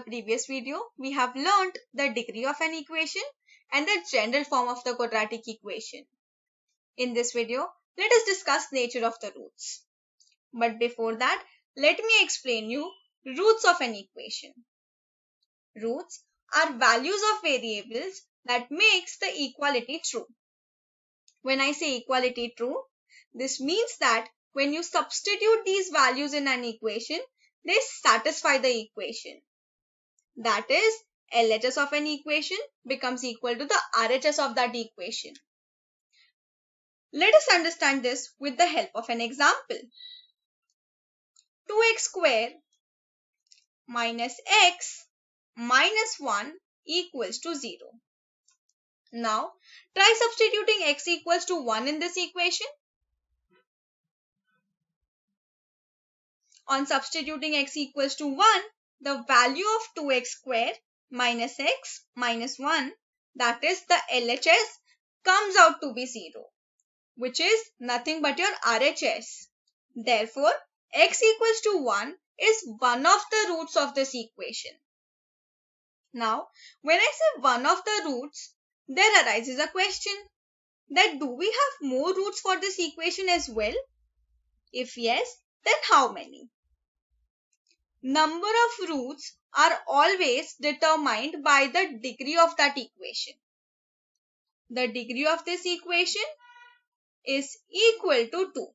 previous video, we have learnt the degree of an equation and the general form of the quadratic equation. In this video, let us discuss nature of the roots. But before that, let me explain you roots of an equation. Roots are values of variables that makes the equality true. When I say equality true, this means that when you substitute these values in an equation, they satisfy the equation. That is, LHS of an equation becomes equal to the RHS of that equation. Let us understand this with the help of an example. 2x square minus x minus 1 equals to 0. Now, try substituting x equals to 1 in this equation. On substituting x equals to 1, the value of 2x square minus x minus 1, that is the LHS, comes out to be 0, which is nothing but your RHS. Therefore, x equals to 1 is one of the roots of this equation. Now, when I say one of the roots, there arises a question that do we have more roots for this equation as well? If yes, then how many? Number of roots are always determined by the degree of that equation. The degree of this equation is equal to 2.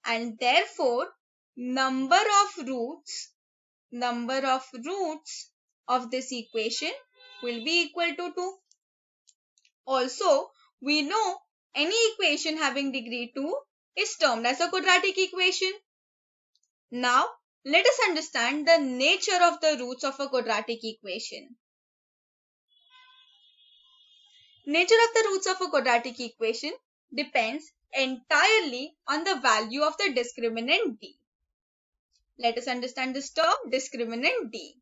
And therefore, number of roots of this equation will be equal to 2. Also, we know any equation having degree 2 is termed as a quadratic equation. Now, let us understand the nature of the roots of a quadratic equation. Nature of the roots of a quadratic equation depends entirely on the value of the discriminant d. Let us understand this term, discriminant d.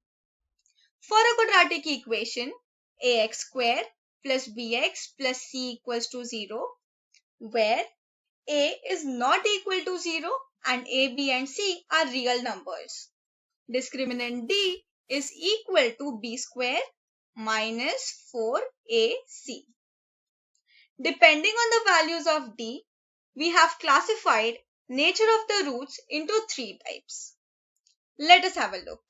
For a quadratic equation, ax square plus bx plus c equals to 0, where a is not equal to 0 and a, b and c are real numbers. Discriminant d is equal to b square minus 4ac. Depending on the values of d, we have classified nature of the roots into 3 types. Let us have a look.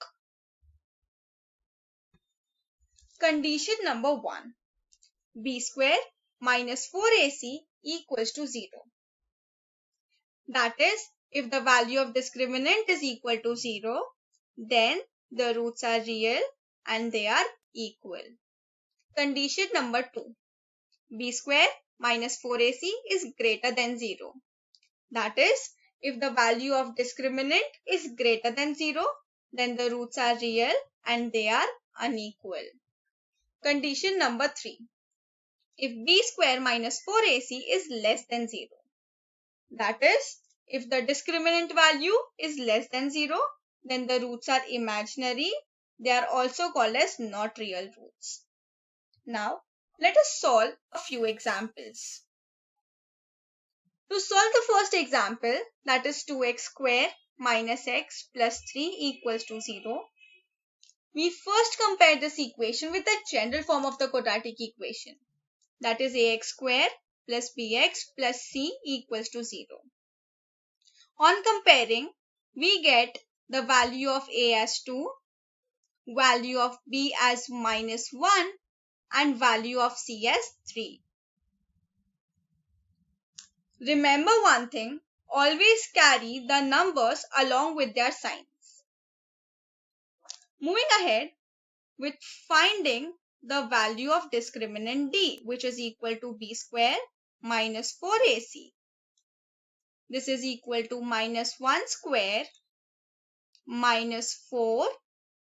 Condition number 1. b square minus 4ac equals to 0. That is, if the value of discriminant is equal to 0, then the roots are real and they are equal. Condition number 2. b square minus 4ac is greater than 0. That is, if the value of discriminant is greater than 0, then the roots are real and they are unequal. Condition number 3. If b square minus 4ac is less than 0. That is, if the discriminant value is less than 0, then the roots are imaginary. They are also called as not real roots. Now, let us solve a few examples. To solve the first example, that is 2x square minus x plus 3 equals to 0, we first compare this equation with the general form of the quadratic equation. That is ax square plus bx plus c equals to 0. On comparing, we get the value of a as 2, value of b as minus 1 and value of c as 3. Remember one thing, always carry the numbers along with their signs. Moving ahead with finding the value of discriminant d, which is equal to b square minus 4ac. This is equal to minus 1 square minus 4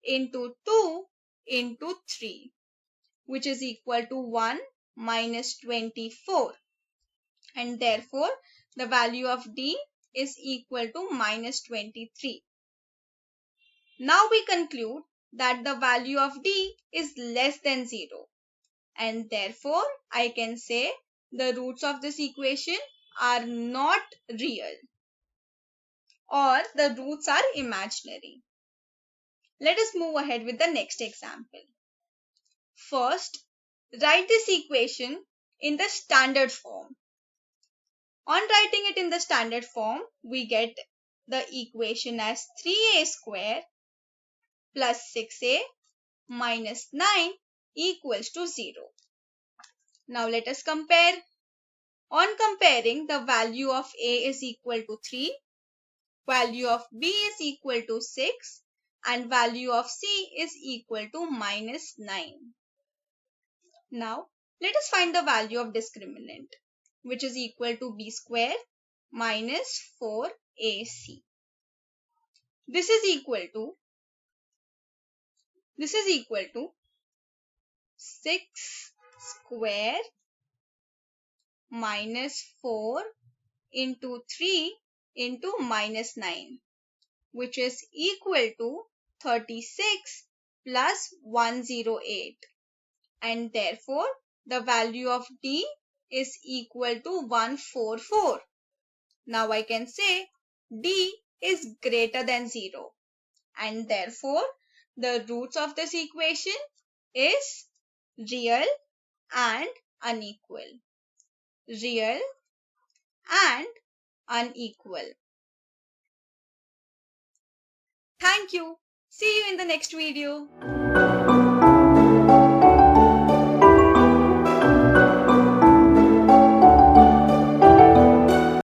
into 2 into 3, which is equal to 1 minus 24. And therefore, the value of d is equal to minus 23. Now we conclude that the value of d is less than 0. And therefore, I can say the roots of this equation are not real, or the roots are imaginary. Let us move ahead with the next example. First, write this equation in the standard form. On writing it in the standard form, we get the equation as 3a square plus 6a minus 9 equals to 0. Now let us compare. On comparing, the value of a is equal to 3, value of b is equal to 6, and value of c is equal to minus 9. Now let us find the value of discriminant, which is equal to b square minus 4ac. This is equal to 6 square minus 4 into 3 into minus 9, which is equal to 36 plus 108, and therefore the value of d is equal to 144. Now I can say d is greater than 0, and therefore the roots of this equation is real and unequal. Real and unequal. Thank you. See you in the next video.